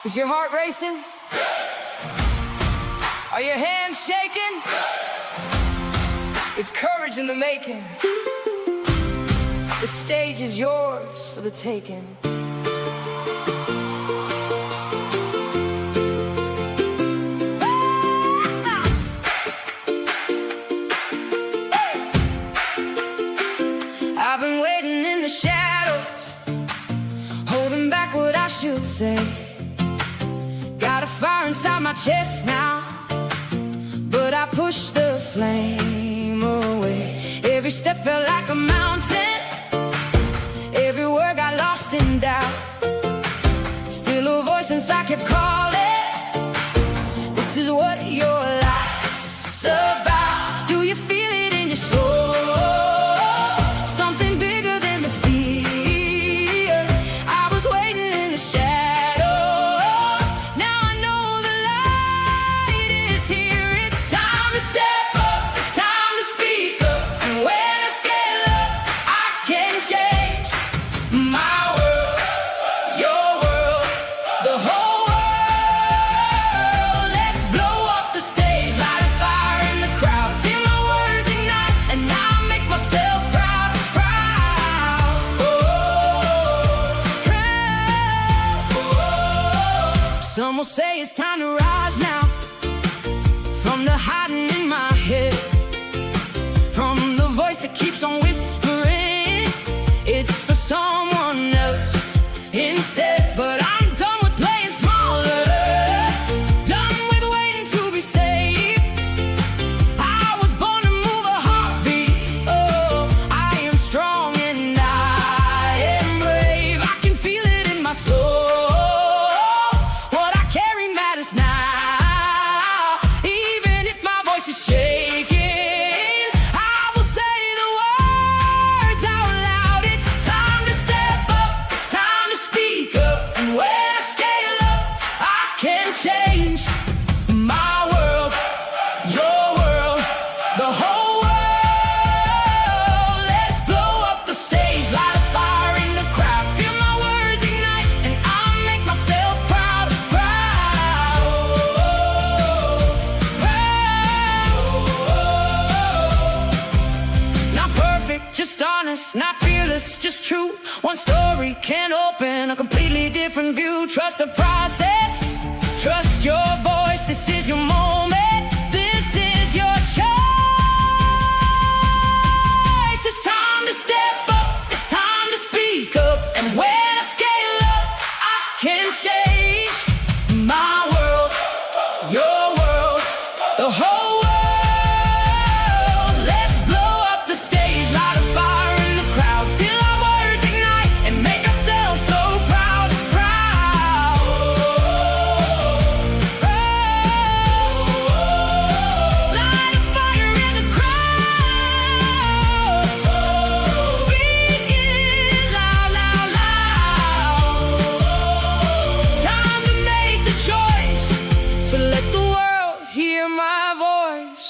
Is your heart racing? Are your hands shaking? It's courage in the making. The stage is yours for the taking. I've been waiting in the shadows, holding back what I should say. Got a fire inside my chest now, but I push the flame away. Every step felt like a mountain, every word got lost in doubt. Still a voice inside kept calling, this is what your life's about. Do you feel it in your soul? Something bigger than the fear. I was waiting in the shadows, now I know the light is here. It's time to step up, it's time to speak up. And when I scale up, I can change my world, your world, the whole world. Let's blow up the stage, light a fire in the crowd. Feel my words ignite, and I'll make myself proud, proud. Proud. Some will say it's time to rise now, from the hiding in my head, from the voice that keeps on whispering it's for someone else instead. But I'm done with playing smaller, done with waiting to be saved. I was born to move a heartbeat. Oh, I am strong and I am brave. I can feel it in my soul. What I carry matters now, even if my voice is shaking. I will say the words out loud. It's time to step up, it's time to speak up. And when I scale up, I can change my world, your world, the whole world. Let's blow up the stage, light a fire in the crowd. Feel my words ignite, and I'll make myself proud, proud, proud. Not perfect, just honest, not fearless, just true. One story can open a completely different view. Trust the process, trust your voice. This is your moment, this is your choice. It's time to step up, it's time to speak up. And when I scale up, I can change my world, your world, the whole world. Let's blow up the stage, light a fire in the crowd. Feel our words ignite and make ourselves so proud, proud, proud. Light a fire in the crowd, speak it loud, loud, loud. Time to make the choice, to let the world hear my voice.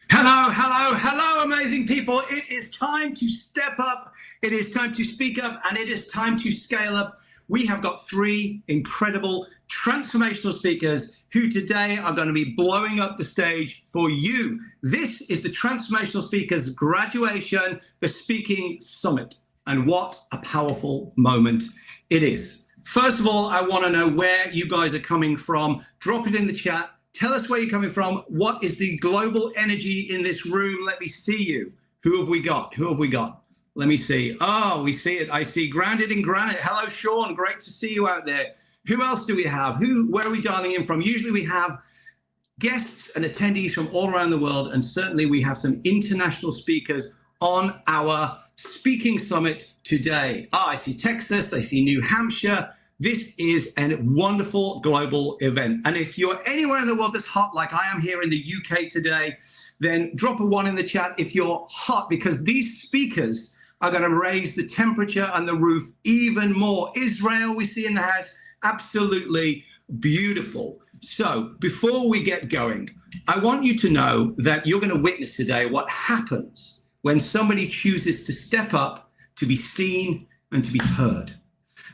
Hello, hello, hello, amazing people. It is time to step up. It is time to speak up, and it is time to scale up. We have got three incredible transformational speakers who today are going to be blowing up the stage for you. This is the Transformational Speakers Graduation, the Speaking Summit. And what a powerful moment it is. First of all, I want to know where you guys are coming from. Drop it in the chat. Tell us where you're coming from. What is the global energy in this room? Let me see you. Who have we got? Who have we got? Let me see. Oh, we see it. I see Grounded in Granite. Hello, Sean. Great to see you out there. Who else do we have? Where are we dialing in from? Usually we have guests and attendees from all around the world, and certainly we have some international speakers on our Speaking Summit today. I see Texas. I see New Hampshire. This is a wonderful global event. And if you're anywhere in the world that's hot, like I am here in the UK today, then drop a 1 in the chat if you're hot, because these speakers are going to raise the temperature and the roof even more. Israel, we see in the house, absolutely beautiful. So before we get going, I want you to know that you're going to witness today what happens when somebody chooses to step up, to be seen, and to be heard.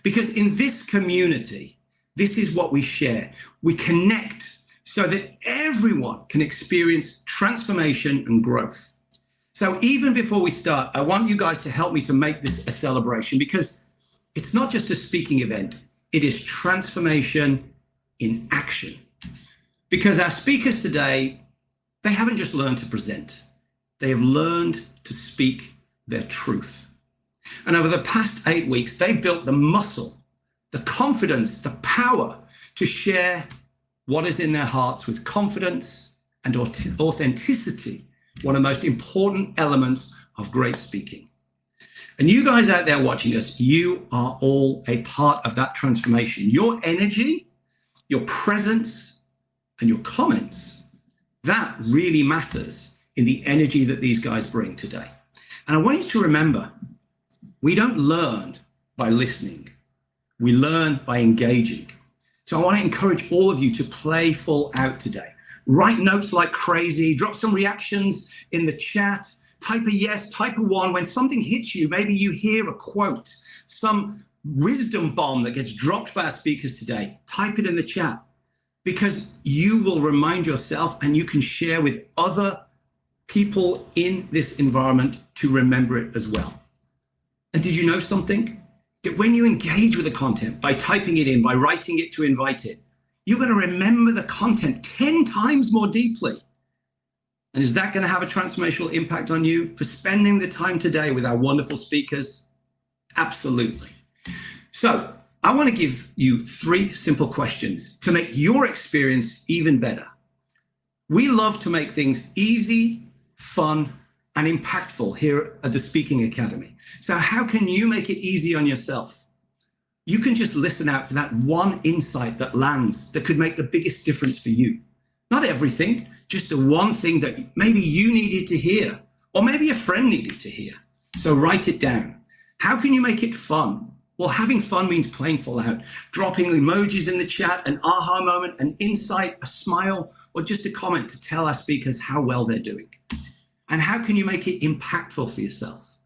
Because in this community, this is what we share. We connect so that everyone can experience transformation and growth. So even before we start, I want you guys to help me to make this a celebration, because it's not just a speaking event, it is transformation in action. Because our speakers today, they haven't just learned to present, they have learned to speak their truth. And over the past 8 weeks, they've built the muscle, the confidence, the power to share what is in their hearts with confidence and authenticity, one of the most important elements of great speaking. And you guys out there watching us, you are all a part of that transformation. Your energy, your presence, and your comments, that really matters in the energy that these guys bring today. And I want you to remember, we don't learn by listening. We learn by engaging. So I want to encourage all of you to play full out today. Write notes like crazy, drop some reactions in the chat, type a yes, type a one. When something hits you, maybe you hear a quote, some wisdom bomb that gets dropped by our speakers today, type it in the chat, because you will remind yourself and you can share with other people in this environment to remember it as well. And did you know something? That when you engage with the content by typing it in, by writing it to invite it, you're going to remember the content 10 times more deeply. And is that going to have a transformational impact on you for spending the time today with our wonderful speakers? Absolutely. So I want to give you 3 simple questions to make your experience even better. We love to make things easy, fun, and impactful here at the Speaking Academy. So how can you make it easy on yourself? You can just listen out for that one insight that lands that could make the biggest difference for you. Not everything, just the one thing that maybe you needed to hear, or maybe a friend needed to hear. So write it down. How can you make it fun? Well, having fun means playing full out, dropping emojis in the chat, an aha moment, an insight, a smile, or just a comment to tell our speakers how well they're doing. And how can you make it impactful for yourself?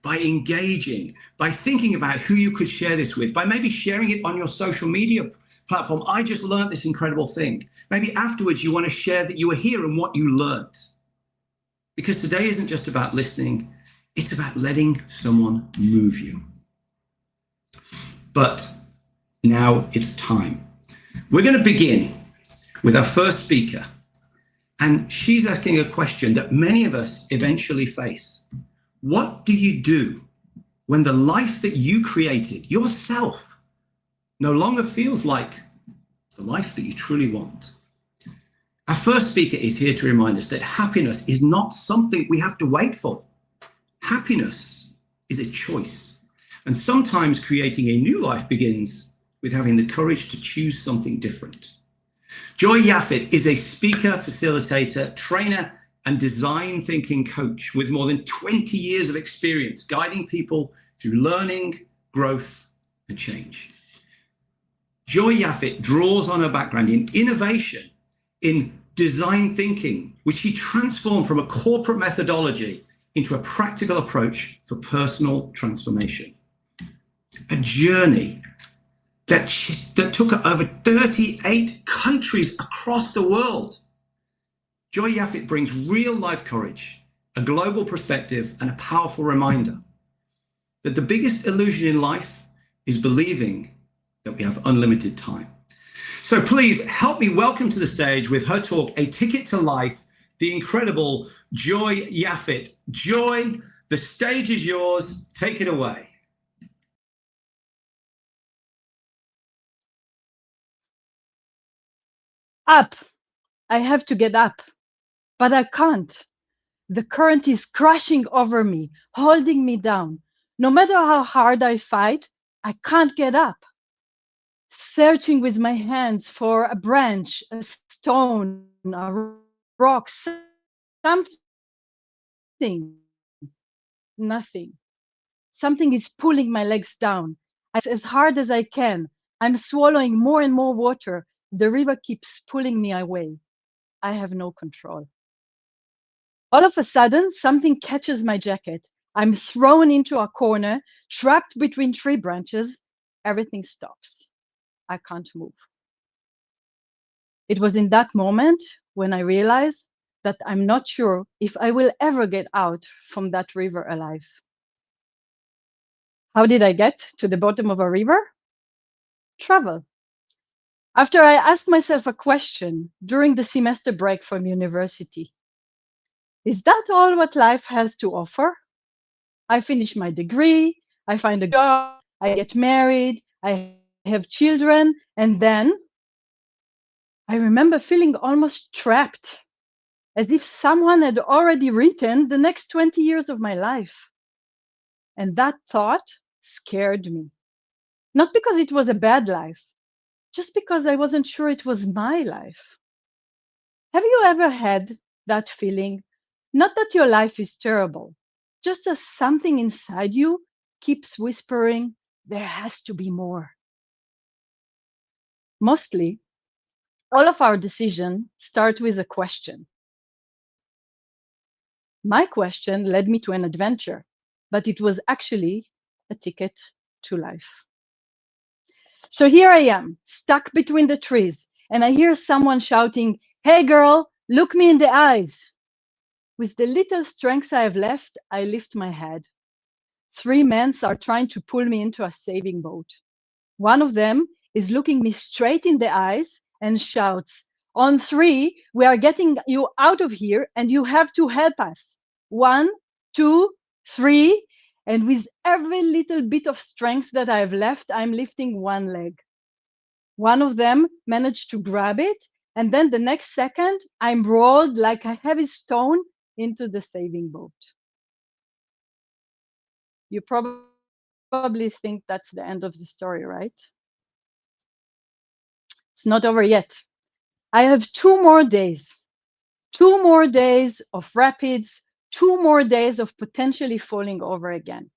By engaging, by thinking about who you could share this with, by maybe sharing it on your social media platform. I just learned this incredible thing. Maybe afterwards you want to share that you were here and what you learned. Because today isn't just about listening, it's about letting someone move you. But now it's time. We're going to begin with our first speaker. And she's asking a question that many of us eventually face. What do you do when the life that you created yourself no longer feels like the life that you truly want? Our first speaker is here to remind us that happiness is not something we have to wait for. Happiness is a choice. And sometimes creating a new life begins with having the courage to choose something different. Joy Yaffet is a speaker, facilitator, trainer, and design thinking coach with more than 20 years of experience guiding people through learning, growth, and change. Joy Yaffet draws on her background in innovation, in design thinking, which she transformed from a corporate methodology into a practical approach for personal transformation. A journey that took her over 38 countries across the world. Joy Yaffet brings real life courage, a global perspective, and a powerful reminder that the biggest illusion in life is believing that we have unlimited time. So please help me welcome to the stage with her talk, A Ticket to Life, the incredible Joy Yaffet. Joy, the stage is yours. Take it away. Up. I have to get up, but I can't. The current is crashing over me, holding me down. No matter how hard I fight, I can't get up. Searching with my hands for a branch, a stone, a rock, something. Nothing. Something is pulling my legs down. As hard as I can, I'm swallowing more and more water. The river keeps pulling me away. I have no control. All of a sudden, something catches my jacket. I'm thrown into a corner, trapped between tree branches. Everything stops. I can't move. It was in that moment when I realized that I'm not sure if I will ever get out from that river alive. How did I get to the bottom of a river? Travel. After I asked myself a question during the semester break from university, is that all what life has to offer? I finish my degree, I find a job, I get married, I have children, and then I remember feeling almost trapped, as if someone had already written the next 20 years of my life. And that thought scared me. Not because it was a bad life, just because I wasn't sure it was my life. Have you ever had that feeling? Not that your life is terrible, just as something inside you keeps whispering, there has to be more. Mostly, all of our decisions start with a question. My question led me to an adventure, but it was actually a ticket to life. So here I am, stuck between the trees, and I hear someone shouting, "Hey girl, look me in the eyes." With the little strength I have left, I lift my head. 3 men are trying to pull me into a saving boat. One of them is looking me straight in the eyes and shouts, "On three, we are getting you out of here and you have to help us. 1, 2, 3." And with every little bit of strength that I have left, I'm lifting one leg. One of them managed to grab it, and then the next second, I'm rolled like a heavy stone into the saving boat. You probably think that's the end of the story, right? It's not over yet. I have 2 more days, 2 more days of rapids, 2 more days of potentially falling over again.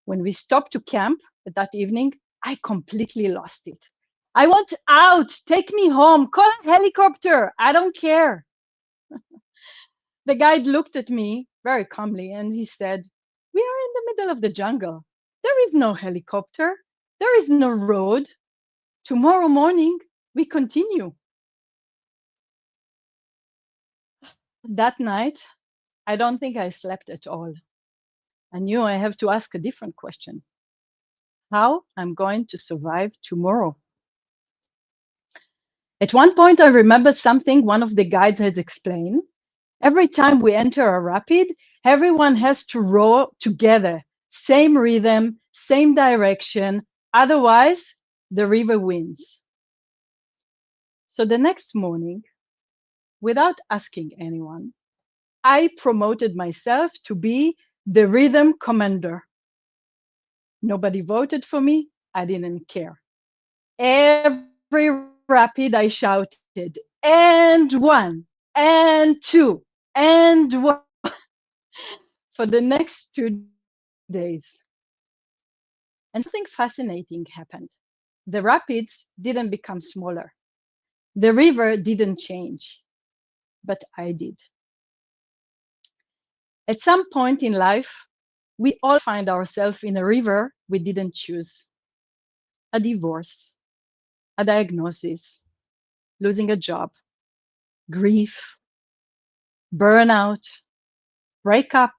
When we stopped to camp that evening, I completely lost it. I want out. Take me home. Call a helicopter. I don't care. The guide looked at me very calmly and he said, "We are in the middle of the jungle. There is no helicopter. There is no road. Tomorrow morning, we continue." That night, I don't think I slept at all. I knew I have to ask a different question. How I'm going to survive tomorrow? At one point, I remember something one of the guides had explained. Every time we enter a rapid, everyone has to row together, same rhythm, same direction. Otherwise, the river wins. So the next morning, without asking anyone, I promoted myself to be the rhythm commander. Nobody voted for me. I didn't care. Every rapid I shouted, "And 1, and 2, and 1." For the next 2 days. And something fascinating happened. The rapids didn't become smaller. The river didn't change, but I did. At some point in life, we all find ourselves in a river we didn't choose. A divorce, a diagnosis, losing a job, grief, burnout, breakup.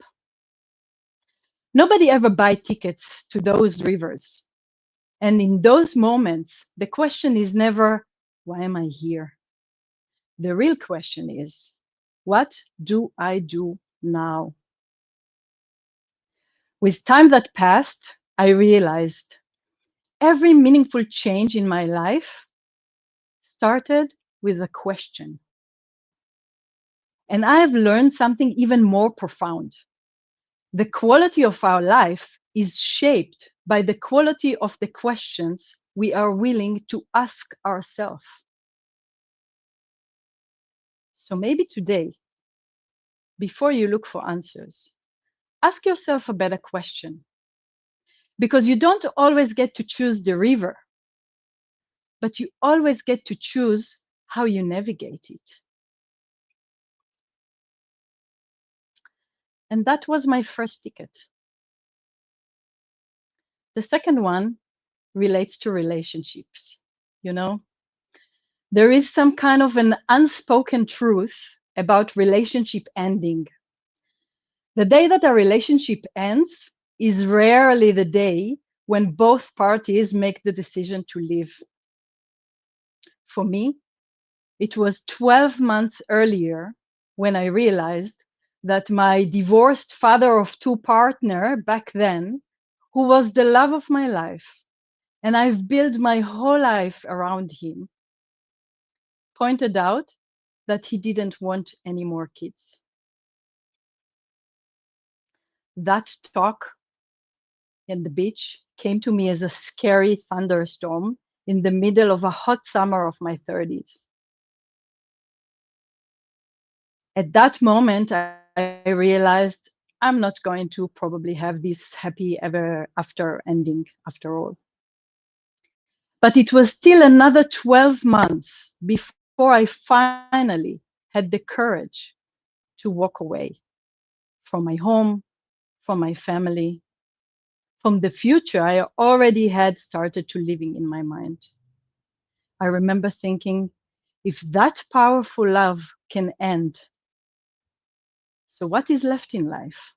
Nobody ever buys tickets to those rivers. And in those moments, the question is never, why am I here? The real question is, what do I do now? With time that passed, I realized every meaningful change in my life started with a question. And I have learned something even more profound. The quality of our life is shaped by the quality of the questions we are willing to ask ourselves. So maybe today, before you look for answers, ask yourself a better question. Because you don't always get to choose the river, but you always get to choose how you navigate it. And that was my first ticket. The second one relates to relationships. You know, there is some kind of an unspoken truth about relationship ending. The day that a relationship ends is rarely the day when both parties make the decision to leave. For me, it was 12 months earlier when I realized that my divorced father of two partner back then, who was the love of my life, and I've built my whole life around him, pointed out that he didn't want any more kids. That talk in the beach came to me as a scary thunderstorm in the middle of a hot summer of my 30s. At that moment, I realized I'm not going to probably have this happy ever after ending after all. But it was still another 12 months before I finally had the courage to walk away from my home, from my family, from the future I already had started to living in my mind. I remember thinking, if that powerful love can end, so what is left in life?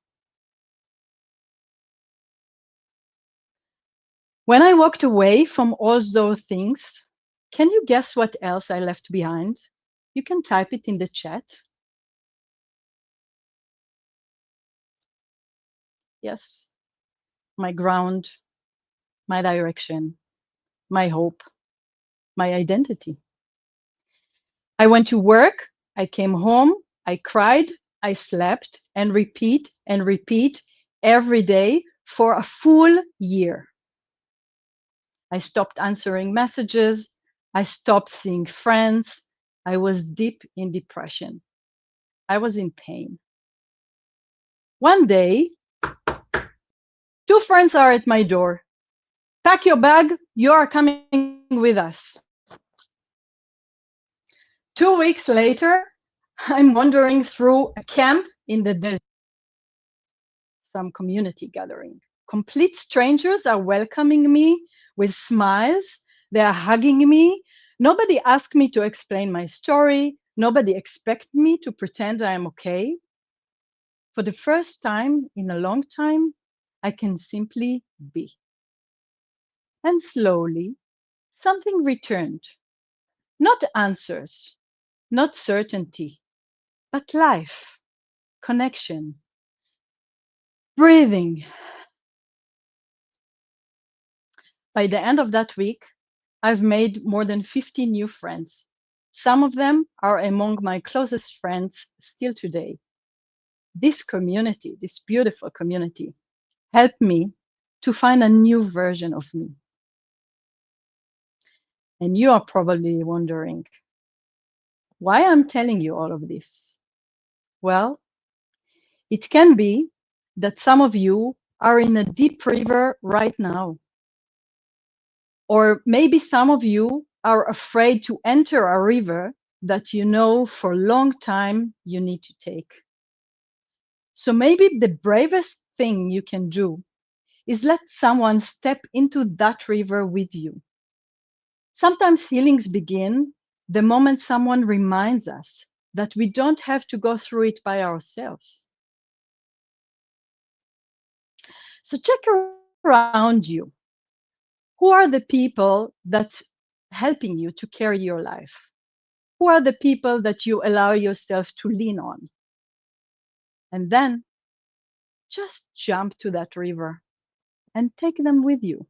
When I walked away from all those things, can you guess what else I left behind? You can type it in the chat. Yes, my ground, my direction, my hope, my identity. I went to work, I came home, I cried, I slept, and repeat every day for a full year. I stopped answering messages. I stopped seeing friends. I was deep in depression. I was in pain. One day, two friends are at my door. Pack your bag, you are coming with us. 2 weeks later, I'm wandering through a camp in the desert, some community gathering. Complete strangers are welcoming me with smiles. They are hugging me. Nobody asked me to explain my story. Nobody expected me to pretend I am okay. For the first time in a long time, I can simply be. And slowly, something returned. Not answers, not certainty, but life, connection, breathing. By the end of that week, I've made more than 50 new friends. Some of them are among my closest friends still today. This community, this beautiful community, helped me to find a new version of me. And you are probably wondering why I'm telling you all of this. Well, it can be that some of you are in a deep river right now. Or maybe some of you are afraid to enter a river that you know for a long time you need to take. So maybe the bravest thing you can do is let someone step into that river with you. Sometimes healings begin the moment someone reminds us that we don't have to go through it by ourselves. So check around you. Who are the people that helping you to carry your life? Who are the people that you allow yourself to lean on? And then just jump to that river and take them with you.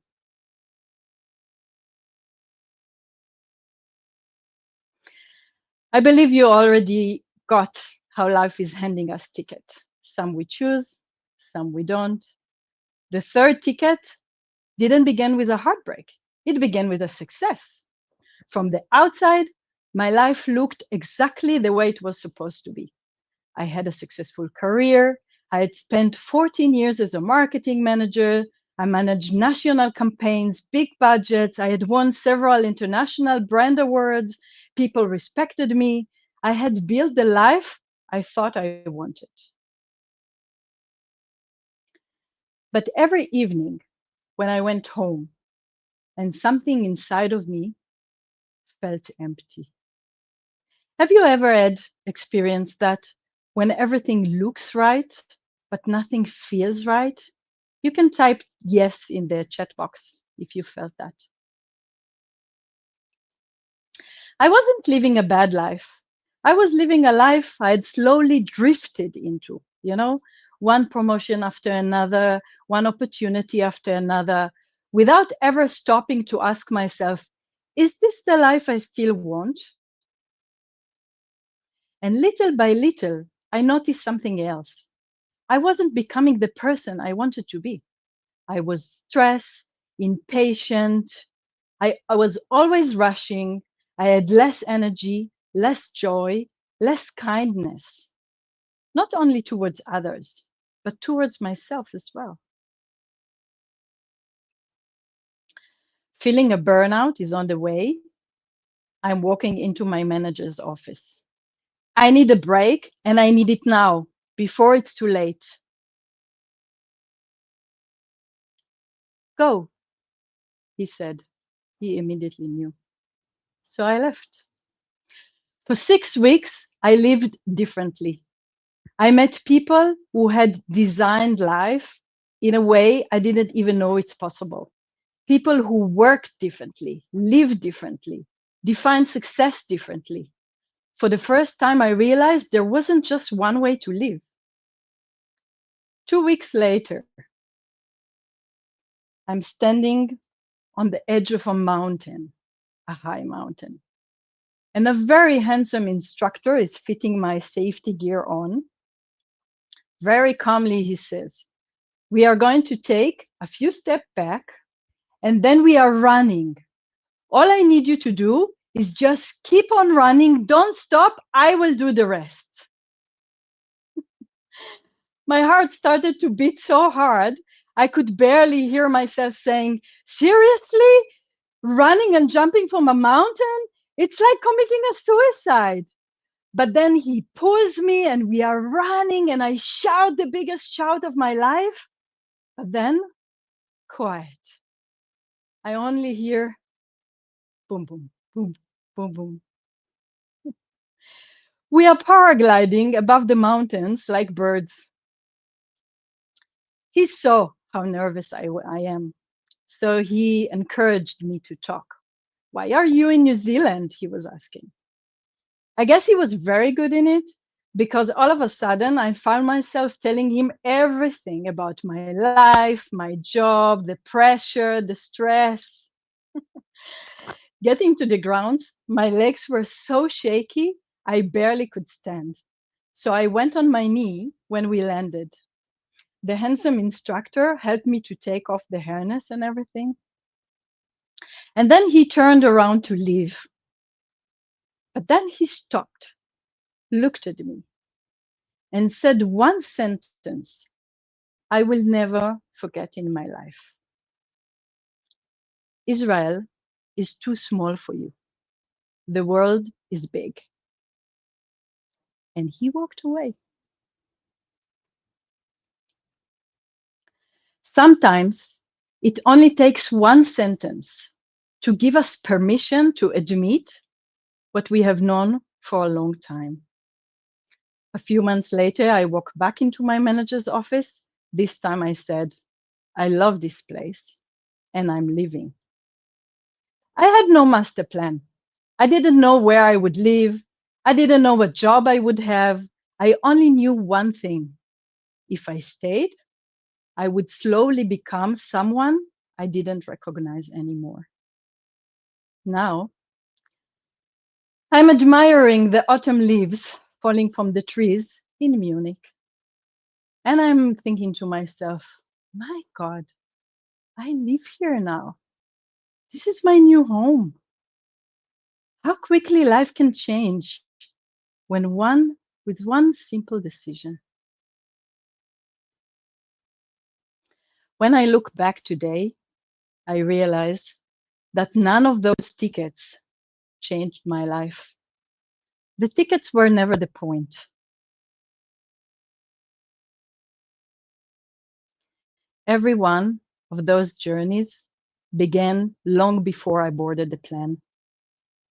I believe you already got how life is handing us tickets. Some we choose, some we don't. The third ticket didn't begin with a heartbreak. It began with a success. From the outside, my life looked exactly the way it was supposed to be. I had a successful career. I had spent 14 years as a marketing manager. I managed national campaigns, big budgets. I had won several international brand awards. People respected me. I had built the life I thought I wanted. But every evening when I went home and something inside of me felt empty. Have you ever had experienced that when everything looks right, but nothing feels right? You can type yes in the chat box if you felt that. I wasn't living a bad life. I was living a life I had slowly drifted into, one promotion after another, one opportunity after another, without ever stopping to ask myself, is this the life I still want? And little by little, I noticed something else. I wasn't becoming the person I wanted to be. I was stressed, impatient. I was always rushing. I had less energy, less joy, less kindness, not only towards others, but towards myself as well. Feeling a burnout is on the way. I'm walking into my manager's office. I need a break and I need it now before it's too late. Go, he said. He immediately knew. So I left. For 6 weeks, I lived differently. I met people who had designed life in a way I didn't even know it's possible. People who worked differently, lived differently, defined success differently. For the first time, I realized there wasn't just one way to live. 2 weeks later, I'm standing on the edge of a mountain, a high mountain. And a very handsome instructor is fitting my safety gear on. Very calmly, he says, we are going to take a few steps back and then we are running. All I need you to do is just keep on running. Don't stop. I will do the rest. My heart started to beat so hard, I could barely hear myself saying, seriously? Running and jumping from a mountain? It's like committing a suicide. But then he pulls me and we are running and I shout the biggest shout of my life. But then, quiet. I only hear boom, boom, boom, boom, boom. We are paragliding above the mountains like birds. He saw how nervous I am. So he encouraged me to talk. Why are you in New Zealand? He was asking. I guess he was very good in it because all of a sudden I found myself telling him everything about my life, my job, the pressure, the stress. Getting to the grounds, my legs were so shaky, I barely could stand. So I went on my knee when we landed. The handsome instructor helped me to take off the harness and everything. And then he turned around to leave. But then he stopped, looked at me, and said one sentence I will never forget in my life. Israel is too small for you. The world is big. And he walked away. Sometimes it only takes one sentence to give us permission to admit what we have known for a long time. A few months later, I walked back into my manager's office. This time I said, I love this place and I'm leaving. I had no master plan. I didn't know where I would live. I didn't know what job I would have. I only knew one thing. If I stayed, I would slowly become someone I didn't recognize anymore. Now, I'm admiring the autumn leaves falling from the trees in Munich. And I'm thinking to myself, my God, I live here now. This is my new home. How quickly life can change with one simple decision. When I look back today, I realize that none of those tickets changed my life. The tickets were never the point. Every one of those journeys began long before I boarded the plane.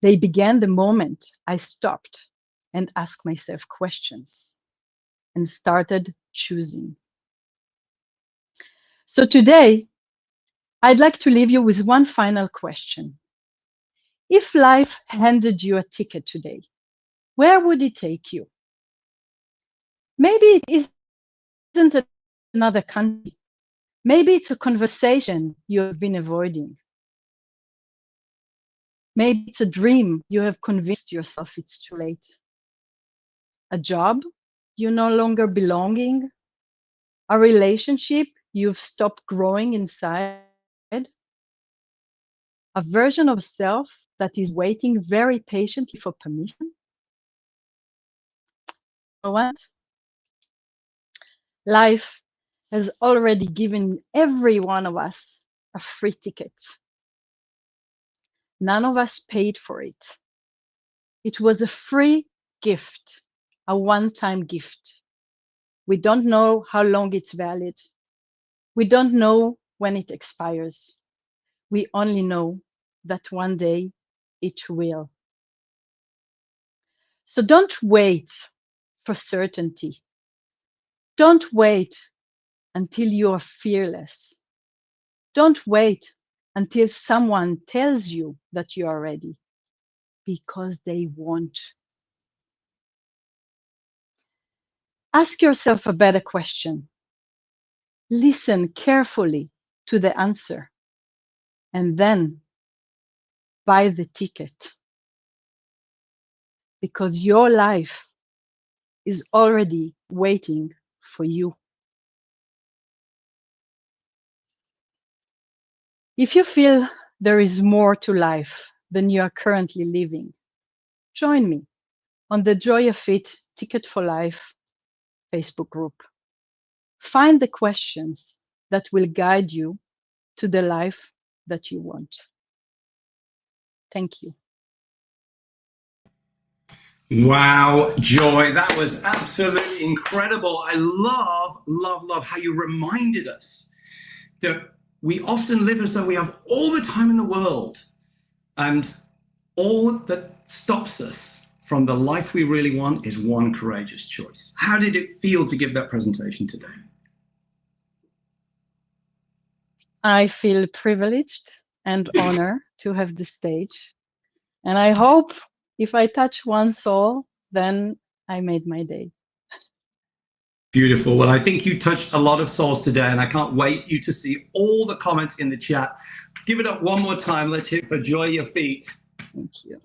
They began the moment I stopped and asked myself questions and started choosing. So today, I'd like to leave you with one final question. If life handed you a ticket today, where would it take you? Maybe it isn't another country. Maybe it's a conversation you have been avoiding. Maybe it's a dream you have convinced yourself it's too late. A job you no longer belonging. A relationship you've stopped growing inside. A version of yourself that is waiting very patiently for permission. You know what? Life has already given every one of us a free ticket. None of us paid for it. It was a free gift, a one-time gift. We don't know how long it's valid. We don't know when it expires. We only know that one day it will. So don't wait for certainty. Don't wait until you are fearless. Don't wait until someone tells you that you are ready, because they won't. Ask yourself a better question. Listen carefully to the answer, and then buy the ticket, because your life is already waiting for you. If you feel there is more to life than you are currently living, join me on the Joy of It Ticket for Life Facebook group. Find the questions that will guide you to the life that you want. Thank you. Wow, Joy, that was absolutely incredible. I love how you reminded us that we often live as though we have all the time in the world, and all that stops us from the life we really want is one courageous choice. How did it feel to give that presentation today? I feel privileged and honored to have the stage. And I hope if I touch one soul, then I made my day. Beautiful. Well, I think you touched a lot of souls today, and I can't wait you to see all the comments in the chat. Give it up one more time. Let's hear it for Joy Your Feet. Thank you.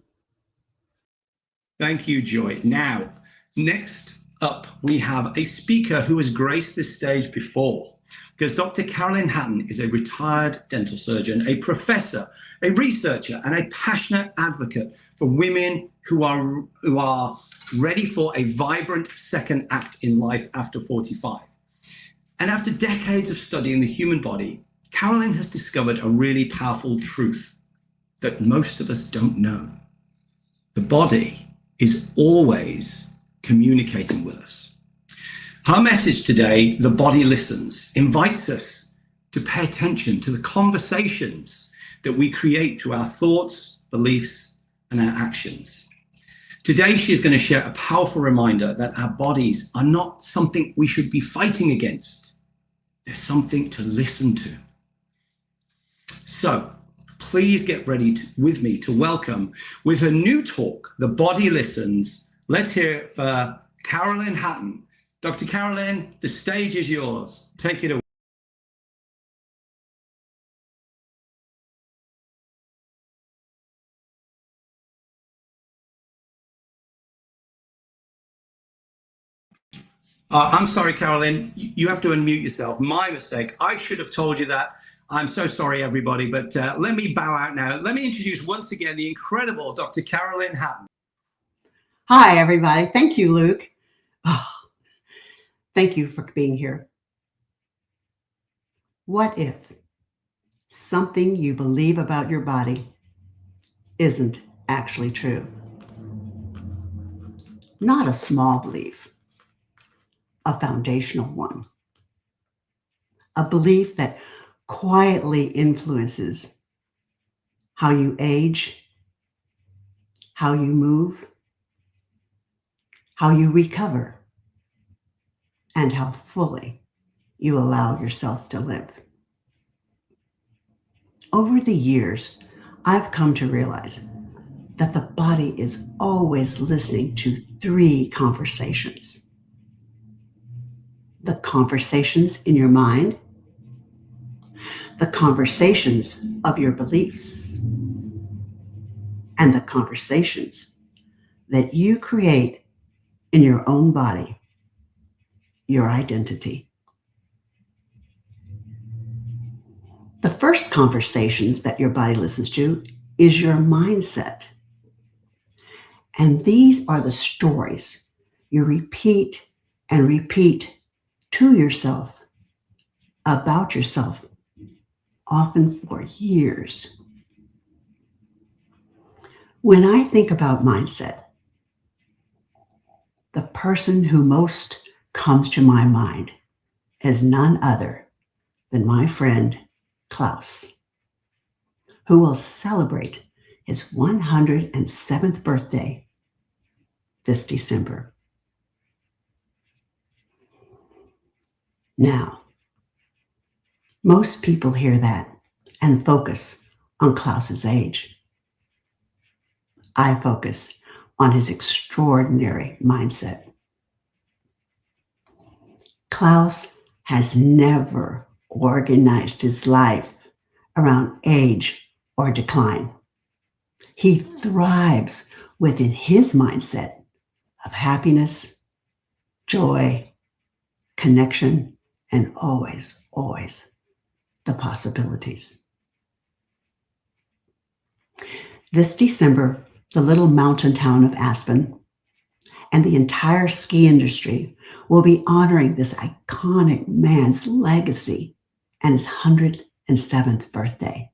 Thank you, Joy. Now, next up, we have a speaker who has graced this stage before, because Dr. Carolyn Hatton is a retired dental surgeon, a professor, a researcher, and a passionate advocate for women who are ready for a vibrant second act in life after 45. And after decades of studying the human body, Carolyn has discovered a really powerful truth that most of us don't know. The body is always communicating with us. Her message today, The Body Listens, invites us to pay attention to the conversations that we create through our thoughts, beliefs, and our actions. Today, she is going to share a powerful reminder that our bodies are not something we should be fighting against. They're something to listen to. So please get ready with me to welcome, with her new talk, The Body Listens. Let's hear it for Carolyn Hatton. Dr. Carolyn, the stage is yours. Take it away. I'm sorry, Carolyn, you have to unmute yourself. My mistake. I should have told you that. I'm so sorry, everybody, but let me bow out now. Let me introduce once again the incredible Dr. Carolyn Hatton. Hi, everybody. Thank you, Luke. Oh, thank you for being here. What if something you believe about your body isn't actually true? Not a small belief, a foundational one. a belief that quietly influences how you age, how you move, how you recover, and how fully you allow yourself to live. Over the years, I've come to realize that the body is always listening to three conversations: the conversations in your mind, the conversations of your beliefs, and the conversations that you create in your own body, your identity. The first conversations that your body listens to is your mindset. And these are the stories you repeat and repeat to yourself about yourself, often for years. When I think about mindset, the person who most comes to my mind is none other than my friend Klaus, who will celebrate his 107th birthday this December. Now, most people hear that and focus on Klaus's age. I focus on his extraordinary mindset. Klaus has never organized his life around age or decline. He thrives within his mindset of happiness, joy, connection, and always, always the possibilities. This December, the little mountain town of Aspen and the entire ski industry will be honoring this iconic man's legacy and his 107th birthday.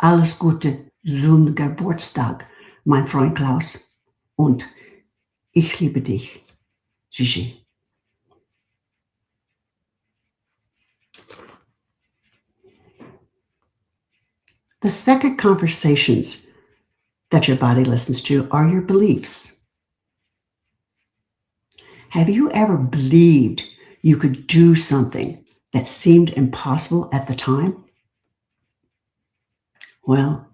Alles Gute zum Geburtstag, mein Freund Klaus, und ich liebe dich, Gigi. The second conversations that your body listens to are your beliefs. Have you ever believed you could do something that seemed impossible at the time? Well,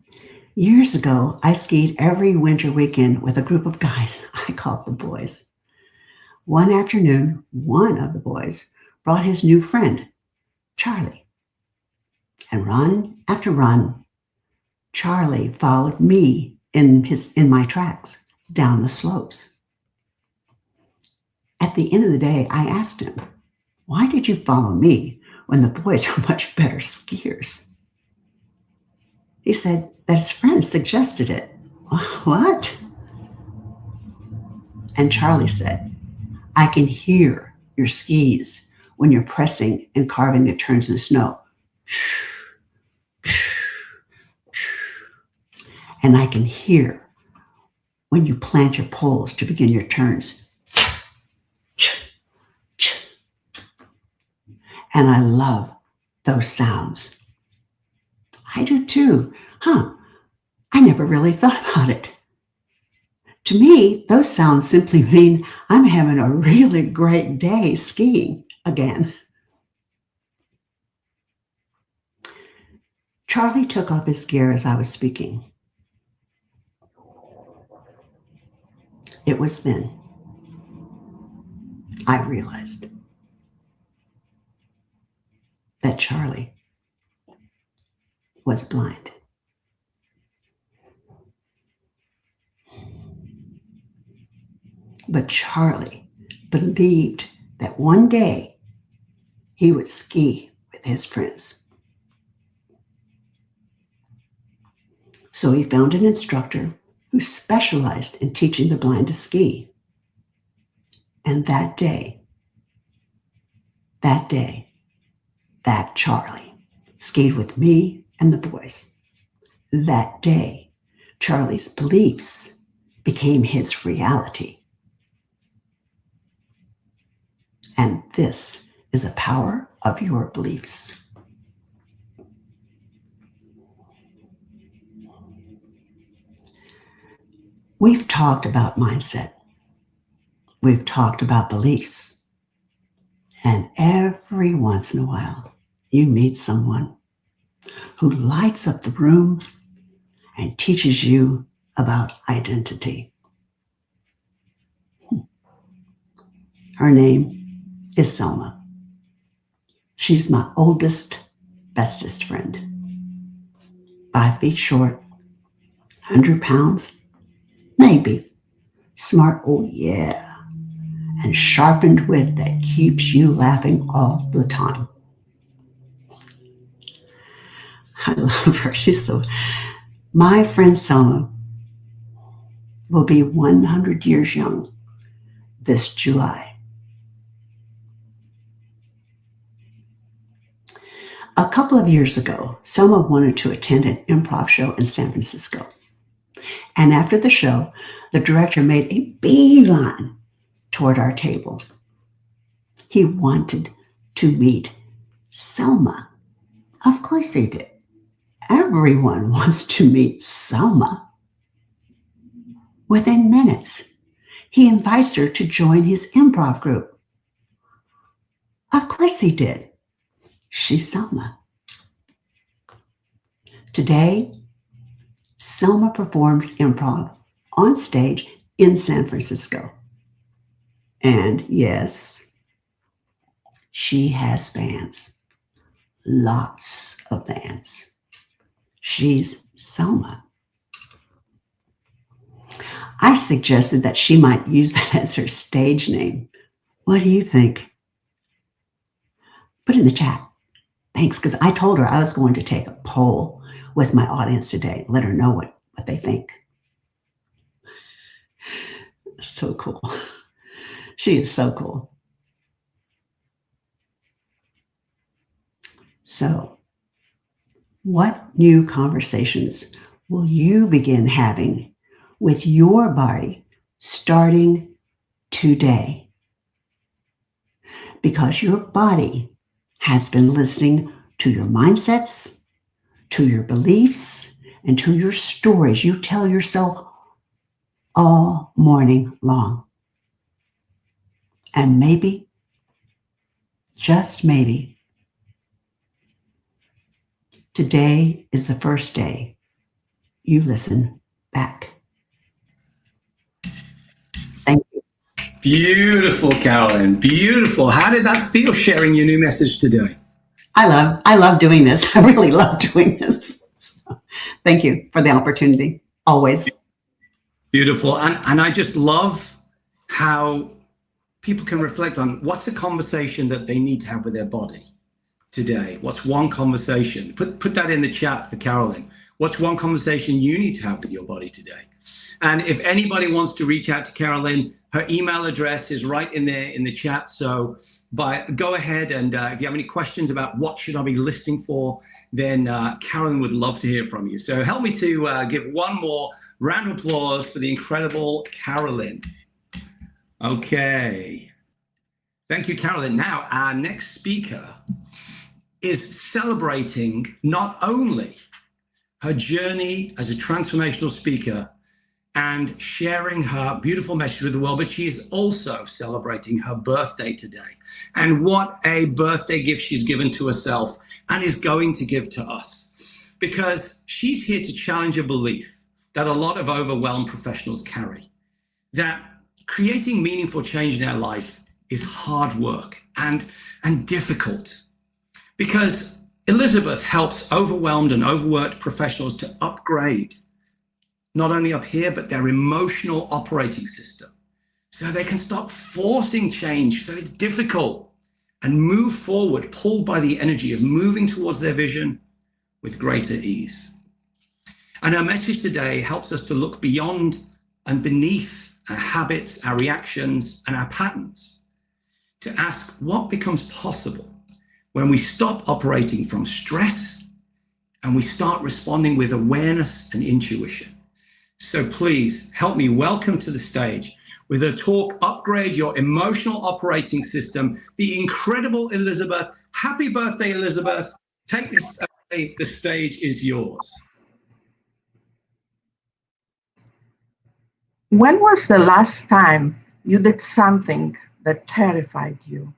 years ago, I skied every winter weekend with a group of guys I called the boys. One afternoon, one of the boys brought his new friend, Charlie. And run after run, Charlie followed me in my tracks down the slopes. At the end of the day, I asked him, "Why did you follow me when the boys are much better skiers?" He said that his friend suggested it. What? And Charlie said, "I can hear your skis when you're pressing and carving the turns in the snow. And I can hear when you plant your poles to begin your turns. And I love those sounds." I do too. I never really thought about it. To me, those sounds simply mean I'm having a really great day skiing again. Charlie took off his gear as I was speaking. It was then I realized that Charlie was blind. But Charlie believed that one day he would ski with his friends. So he found an instructor who specialized in teaching the blind to ski. And that Charlie skied with me and the boys. That day, Charlie's beliefs became his reality. And this is the power of your beliefs. We've talked about mindset. We've talked about beliefs. And every once in a while, you meet someone who lights up the room and teaches you about identity. Her name is Selma. She's my oldest, bestest friend. 5 feet short, 100 pounds, maybe. Smart, oh yeah. And sharpened wit that keeps you laughing all the time. I love her. My friend Selma will be 100 years young this July. A couple of years ago, Selma wanted to attend an improv show in San Francisco. And after the show, the director made a beeline toward our table. He wanted to meet Selma. Of course he did. Everyone wants to meet Selma. Within minutes, he invites her to join his improv group. Of course he did. She's Selma. Today, Selma performs improv on stage in San Francisco. And yes, she has fans. Lots of fans. She's Selma. I suggested that she might use that as her stage name. What do you think? Put it in the chat. Thanks, because I told her I was going to take a poll with my audience today. Let her know what they think. So cool. She is so cool. So, what new conversations will you begin having with your body starting today? Because your body has been listening to your mindsets, to your beliefs, and to your stories you tell yourself all morning long. And maybe, just maybe, today is the first day you listen back. Thank you. Beautiful, Carolyn. Beautiful. How did that feel sharing your new message today? I love doing this. I really love doing this. So, thank you for the opportunity. Always. Beautiful. And I just love how people can reflect on what's a conversation that they need to have with their body today. What's one conversation? Put that in the chat for Carolyn. What's one conversation you need to have with your body today? And if anybody wants to reach out to Carolyn, her email address is right in there in the chat. So go ahead, and if you have any questions about what should I be listening for, then Carolyn would love to hear from you. So help me to give one more round of applause for the incredible Carolyn. Okay. Thank you, Carolyn. Now, our next speaker is celebrating not only her journey as a transformational speaker and sharing her beautiful message with the world, but she is also celebrating her birthday today. And what a birthday gift she's given to herself and is going to give to us, because she's here to challenge a belief that a lot of overwhelmed professionals carry, that creating meaningful change in our life is hard work and difficult. Because Elizabeth helps overwhelmed and overworked professionals to upgrade, not only up here, but their emotional operating system, so they can stop forcing change, so it's difficult, and move forward, pulled by the energy of moving towards their vision with greater ease. And our message today helps us to look beyond and beneath our habits, our reactions, and our patterns, to ask what becomes possible when we stop operating from stress and we start responding with awareness and intuition. So please help me welcome to the stage with her talk, Upgrade Your Emotional Operating System, the incredible Elizabeth. Happy birthday, Elizabeth. Take this away. The stage is yours. When was the last time you did something that terrified you,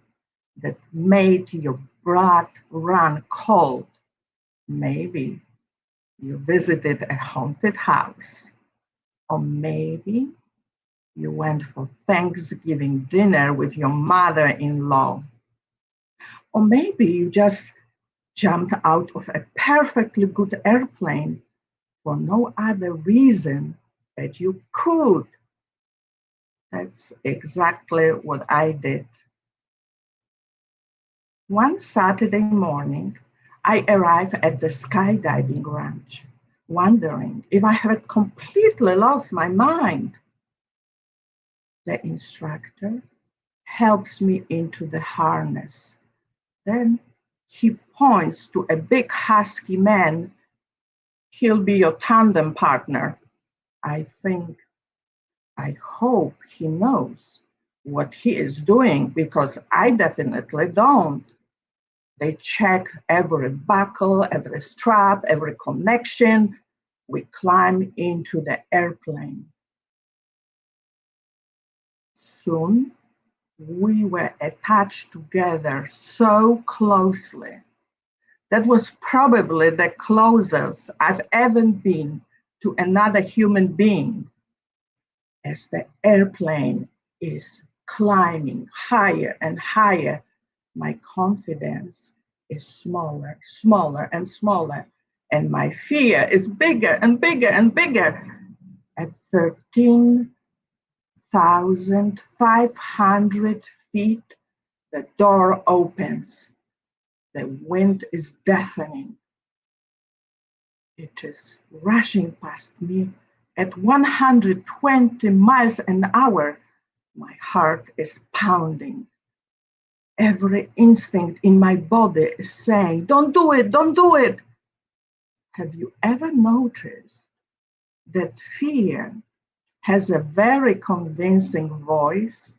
that made your blood run cold? Maybe you visited a haunted house, or maybe you went for Thanksgiving dinner with your mother-in-law, or maybe you just jumped out of a perfectly good airplane for no other reason that you could. That's exactly what I did. One Saturday morning, I arrived at the skydiving ranch, wondering if I had completely lost my mind. The instructor helps me into the harness. Then he points to a big husky man. He'll be your tandem partner. I think, I hope he knows what he is doing, because I definitely don't. They check every buckle, every strap, every connection. We climb into the airplane. Soon, we were attached together so closely. That was probably the closest I've ever been to another human being. As the airplane is climbing higher and higher, my confidence is smaller, smaller, and smaller, and my fear is bigger and bigger and bigger. At 13,500 feet, the door opens. The wind is deafening. It is rushing past me at 120 miles an hour. My heart is pounding. Every instinct in my body is saying, don't do it, don't do it. Have you ever noticed that fear has a very convincing voice?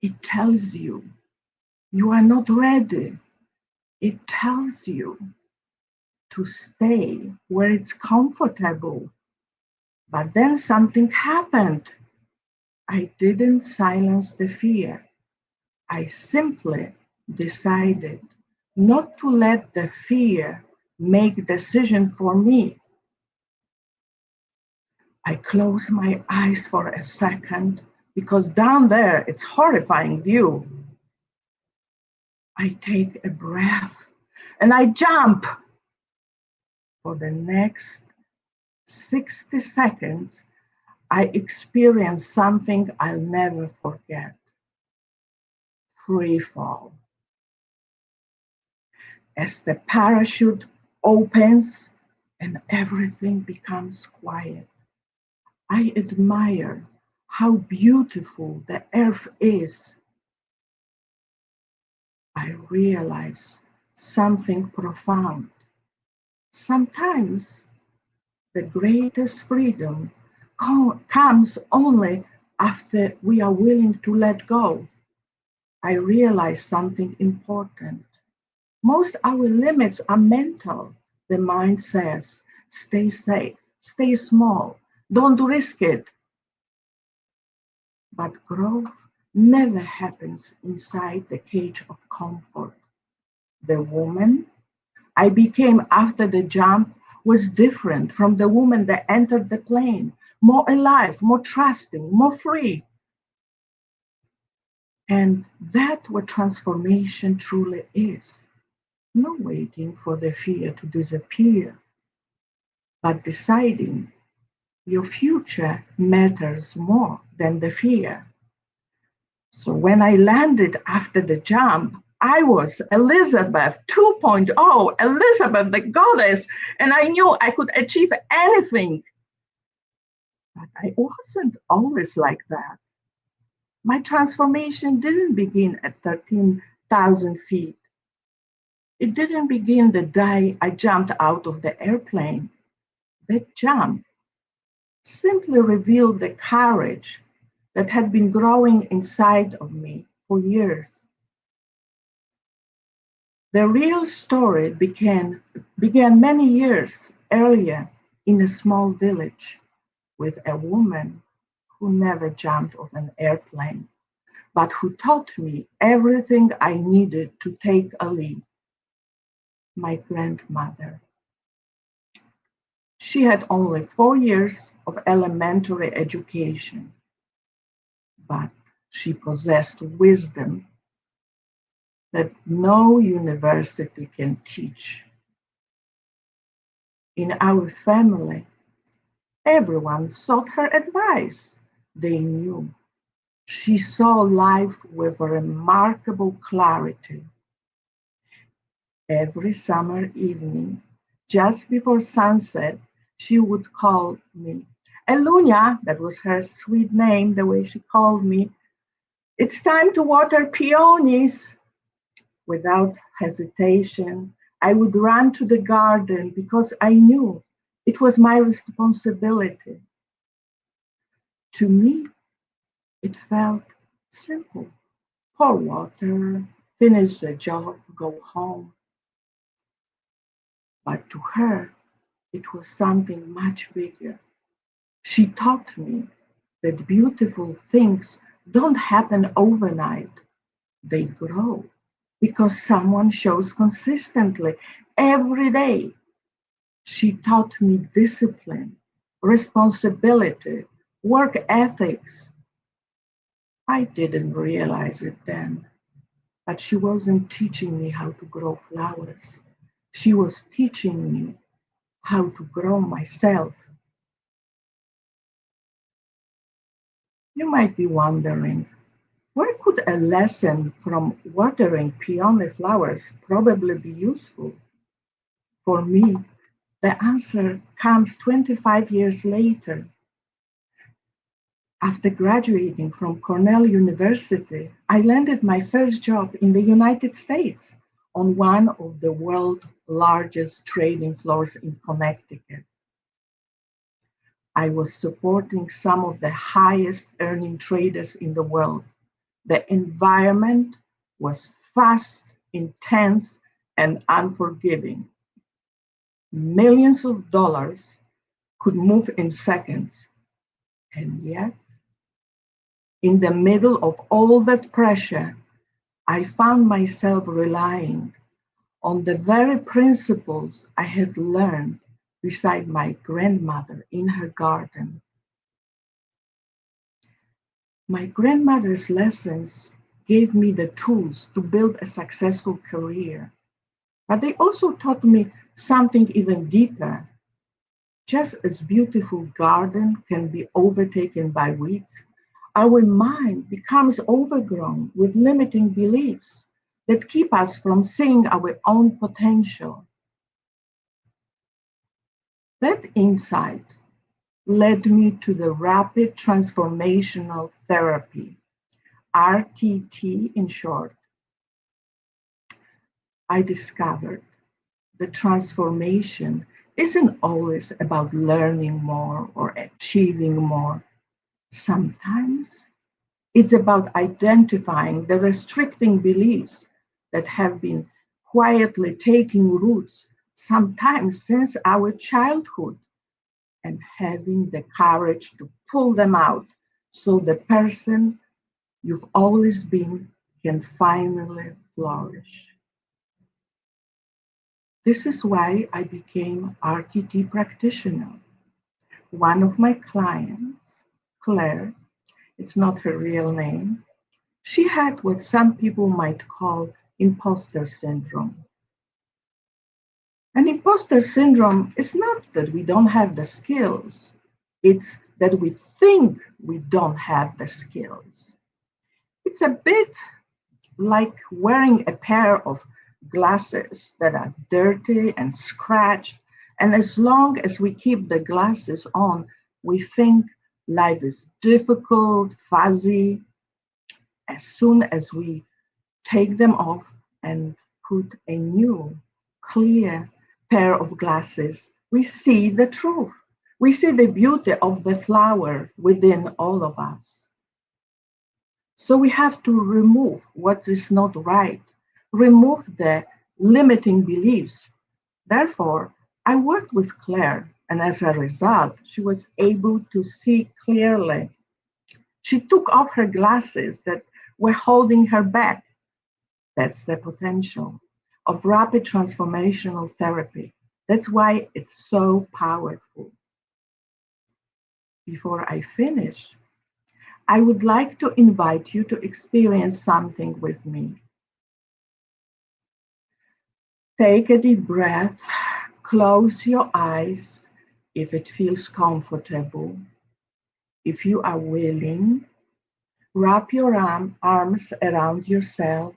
It tells you you are not ready. It tells you to stay where it's comfortable. But then something happened. I didn't silence the fear. I simply decided not to let the fear make decision for me. I closed my eyes for a second, because down there it's horrifying view. I take a breath and I jump. For the next 60 seconds, I experience something I'll never forget. Free fall. As the parachute opens and everything becomes quiet, I admire how beautiful the earth is. I realize something profound. Sometimes the greatest freedom comes only after we are willing to let go. I realize something important. Most our limits are mental. The mind says, stay safe, stay small, don't risk it. But growth never happens inside the cage of comfort. The woman I became after the jump was different from the woman that entered the plane, more alive, more trusting, more free. And that's what transformation truly is. Not waiting for the fear to disappear, but deciding your future matters more than the fear. So when I landed after the jump, I was Elizabeth 2.0, Elizabeth the goddess, and I knew I could achieve anything. But I wasn't always like that. My transformation didn't begin at 13,000 feet. It didn't begin the day I jumped out of the airplane. That jump simply revealed the courage that had been growing inside of me for years. The real story began many years earlier in a small village with a woman who never jumped off an airplane, but who taught me everything I needed to take a leap. My grandmother. She had only 4 years of elementary education, but she possessed wisdom that no university can teach. In our family, everyone sought her advice. They knew she saw life with remarkable clarity. Every summer evening, just before sunset, she would call me. Elunia, that was her sweet name, the way she called me. It's time to water peonies. Without hesitation, I would run to the garden because I knew it was my responsibility. To me, it felt simple. Pour water, finish the job, go home. But to her, it was something much bigger. She taught me that beautiful things don't happen overnight. They grow because someone shows consistently every day. She taught me discipline, responsibility, work ethics. I didn't realize it then, but she wasn't teaching me how to grow flowers. She was teaching me how to grow myself. You might be wondering, where could a lesson from watering peony flowers probably be useful? For me, the answer comes 25 years later. After graduating from Cornell University, I landed my first job in the United States on one of the world's largest trading floors in Connecticut. I was supporting some of the highest earning traders in the world. The environment was fast, intense, and unforgiving. Millions of dollars could move in seconds. And yet, in the middle of all that pressure, I found myself relying on the very principles I had learned beside my grandmother in her garden. My grandmother's lessons gave me the tools to build a successful career, but they also taught me something even deeper. Just as beautiful garden can be overtaken by weeds, our mind becomes overgrown with limiting beliefs that keep us from seeing our own potential. That insight led me to the rapid transformational therapy, RTT in short. I discovered that transformation isn't always about learning more or achieving more. Sometimes it's about identifying the restricting beliefs that have been quietly taking roots, sometimes since our childhood, and having the courage to pull them out so the person you've always been can finally flourish. This is why I became RTT practitioner. One of my clients, Claire, it's not her real name, she had what some people might call imposter syndrome. And imposter syndrome is not that we don't have the skills, it's that we think we don't have the skills. It's a bit like wearing a pair of glasses that are dirty and scratched. And as long as we keep the glasses on, we think life is difficult, fuzzy. As soon as we take them off and put a new, clear pair of glasses, we see the truth. We see the beauty of the flower within all of us. So we have to remove what is not right, remove the limiting beliefs. Therefore, I worked with Claire, and as a result, she was able to see clearly. She took off her glasses that were holding her back. That's the potential of rapid transformational therapy. That's why it's so powerful. Before I finish, I would like to invite you to experience something with me. Take a deep breath, close your eyes if it feels comfortable. If you are willing, wrap your arms around yourself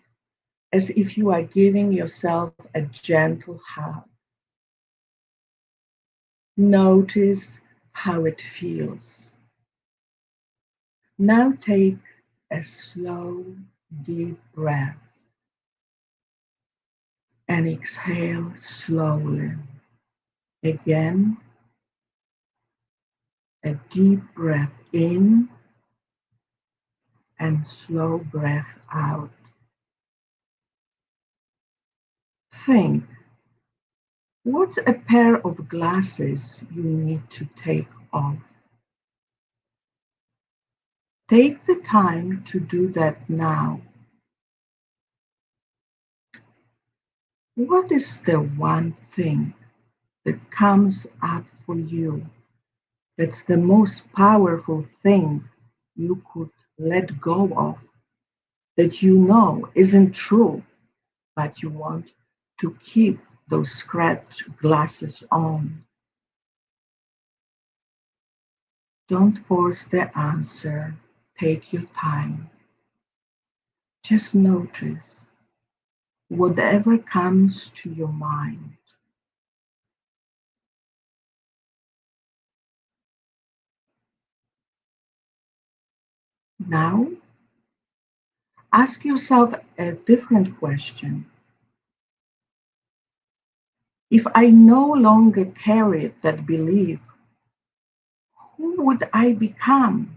as if you are giving yourself a gentle hug. Notice how it feels. Now take a slow, deep breath and exhale slowly. Again, a deep breath in and slow breath out. Think, what's a pair of glasses you need to take off? Take the time to do that now. What is the one thing that comes up for you that's the most powerful thing you could let go of, that you know isn't true, but you want to keep those scratch glasses on? Don't force the answer. Take your time. Just notice whatever comes to your mind. Now, ask yourself a different question. If I no longer carried that belief, who would I become?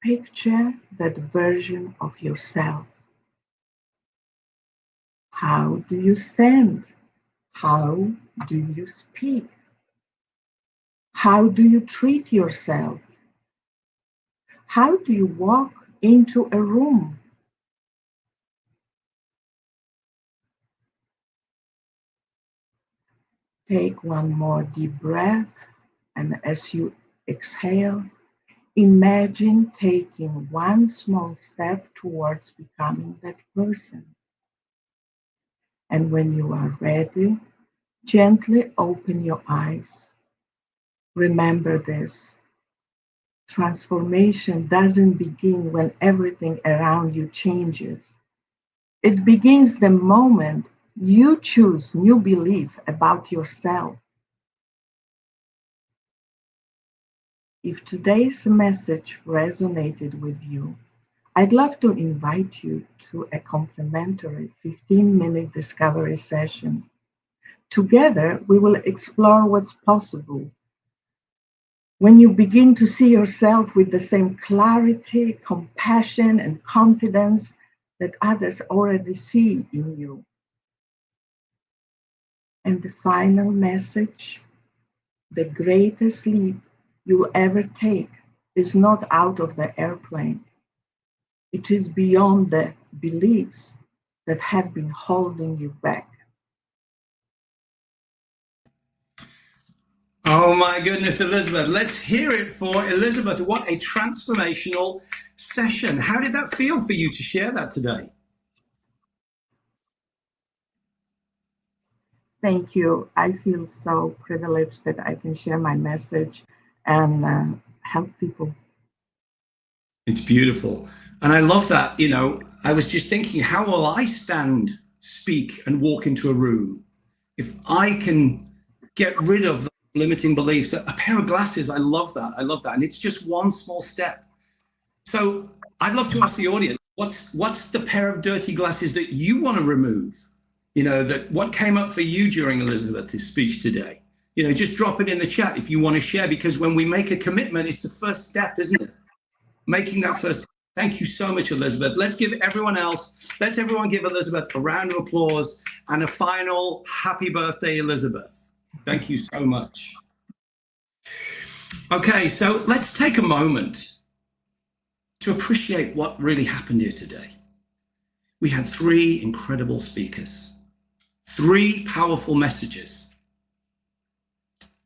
Picture that version of yourself. How do you stand? How do you speak? How do you treat yourself? How do you walk into a room? Take one more deep breath, and as you exhale, imagine taking one small step towards becoming that person. And when you are ready, gently open your eyes. Remember this: transformation doesn't begin when everything around you changes. It begins the moment you choose new belief about yourself. If today's message resonated with you, I'd love to invite you to a complimentary 15-minute discovery session. Together, we will explore what's possible when you begin to see yourself with the same clarity, compassion, and confidence that others already see in you. And the final message: the greatest leap you'll ever take is not out of the airplane. It is beyond the beliefs that have been holding you back. Oh my goodness, Elizabeth. Let's hear it for Elizabeth. What a transformational session. How did that feel for you to share that today? Thank you. I feel so privileged that I can share my message and help people. It's beautiful. And I love that. I was just thinking, how will I stand, speak, and walk into a room if I can get rid of the limiting beliefs? A pair of glasses, I love that. I love that. And it's just one small step. So I'd love to ask the audience, what's the pair of dirty glasses that you want to remove? What came up for you during Elizabeth's speech today? just drop it in the chat if you want to share, because when we make a commitment, it's the first step, isn't it? Making that first. Thank you so much, Elizabeth. Let's give everyone give Elizabeth a round of applause and a final happy birthday, Elizabeth. Thank you so much. Okay, so let's take a moment to appreciate what really happened here today. We had 3 incredible speakers, 3 powerful messages.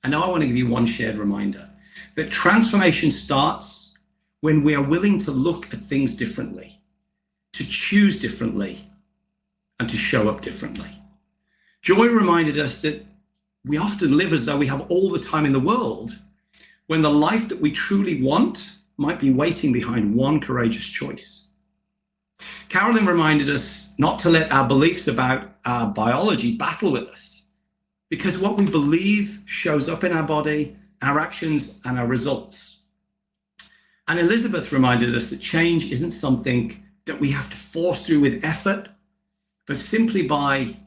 And now I want to give you one shared reminder that transformation starts when we are willing to look at things differently, to choose differently, and to show up differently. Joy reminded us that we often live as though we have all the time in the world, when the life that we truly want might be waiting behind one courageous choice. Carolyn reminded us not to let our beliefs about our biology battle with us, because what we believe shows up in our body, our actions, and our results. And Elizabeth reminded us that change isn't something that we have to force through with effort, but simply by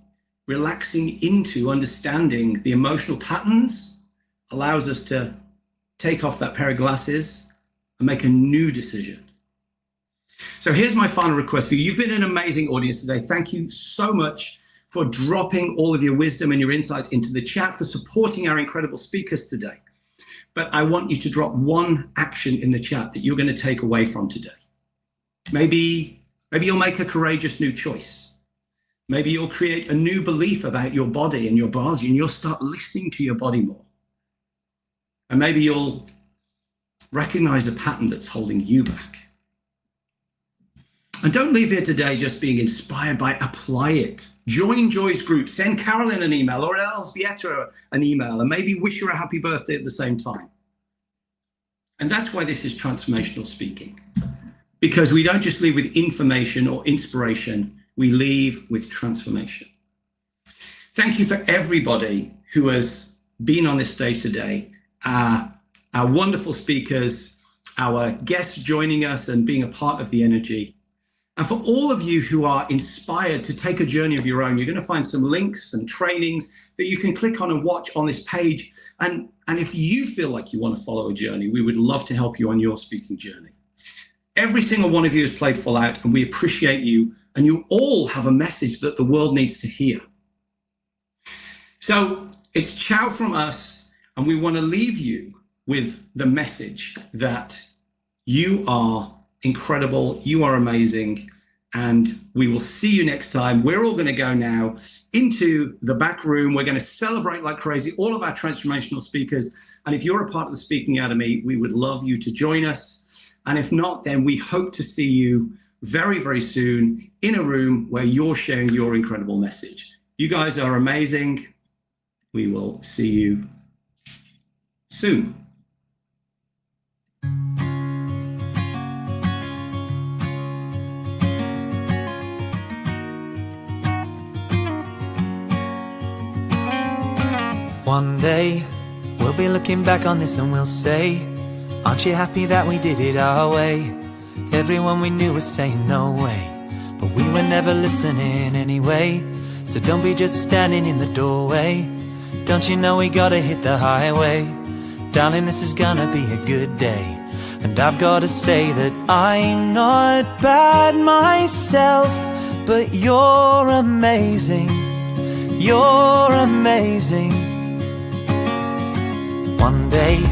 relaxing into understanding the emotional patterns allows us to take off that pair of glasses and make a new decision. So here's my final request for you. You've been an amazing audience today. Thank you so much for dropping all of your wisdom and your insights into the chat, for supporting our incredible speakers today. But I want you to drop one action in the chat that you're going to take away from today. Maybe you'll make a courageous new choice. Maybe you'll create a new belief about your body and your biology, and you'll start listening to your body more. And maybe you'll recognize a pattern that's holding you back. And don't leave here today just being inspired by, apply it. Join Joy's group, send Carolyn an email or Elzbieta an email, and maybe wish her a happy birthday at the same time. And that's why this is transformational speaking, because we don't just leave with information or inspiration, we leave with transformation. Thank you for everybody who has been on this stage today, our wonderful speakers, our guests joining us and being a part of the energy. And for all of you who are inspired to take a journey of your own, you're going to find some links and trainings that you can click on and watch on this page. And if you feel like you want to follow a journey, we would love to help you on your speaking journey. Every single one of you has played full out, and we appreciate you. And you all have a message that the world needs to hear. So it's ciao from us, and we want to leave you with the message that you are incredible, you are amazing, and we will see you next time. We're all going to go now into the back room. We're going to celebrate like crazy, all of our transformational speakers. And if you're a part of the Speaking Out of Me, we would love you to join us. And if not, then we hope to see you very, very soon in a room where you're sharing your incredible message. You guys are amazing. We will see you soon. One day, we'll be looking back on this and we'll say, aren't you happy that we did it our way? Everyone we knew was saying no way, but we were never listening anyway. So don't be just standing in the doorway. Don't you know we gotta hit the highway? Darling, this is gonna be a good day. And I've gotta say that I'm not bad myself, but you're amazing. You're amazing. One day,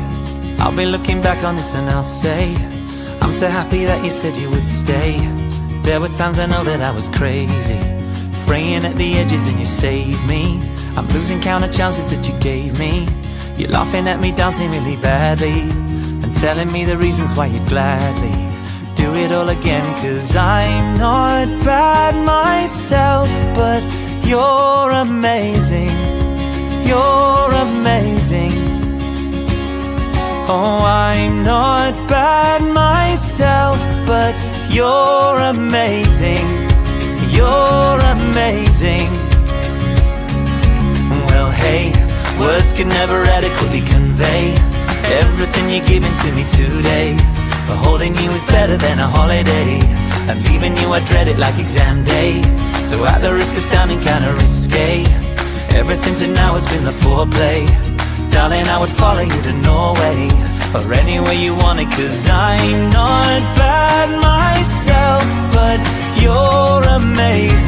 I'll be looking back on this and I'll say, I'm so happy that you said you would stay. There were times I know that I was crazy, fraying at the edges and you saved me. I'm losing count of chances that you gave me. You're laughing at me dancing really badly, and telling me the reasons why you'd gladly do it all again. Cause I'm not bad myself, but you're amazing. You're amazing. Oh, I'm not bad myself, but you're amazing. You're amazing. Well, hey, words can never adequately convey everything you're giving to me today. But holding you is better than a holiday, and leaving you I dread it like exam day. So at the risk of sounding kinda risque, everything to now has been the foreplay. darling, I would follow you to Norway or anywhere you wanted, 'cause I'm not bad myself, but you're amazing.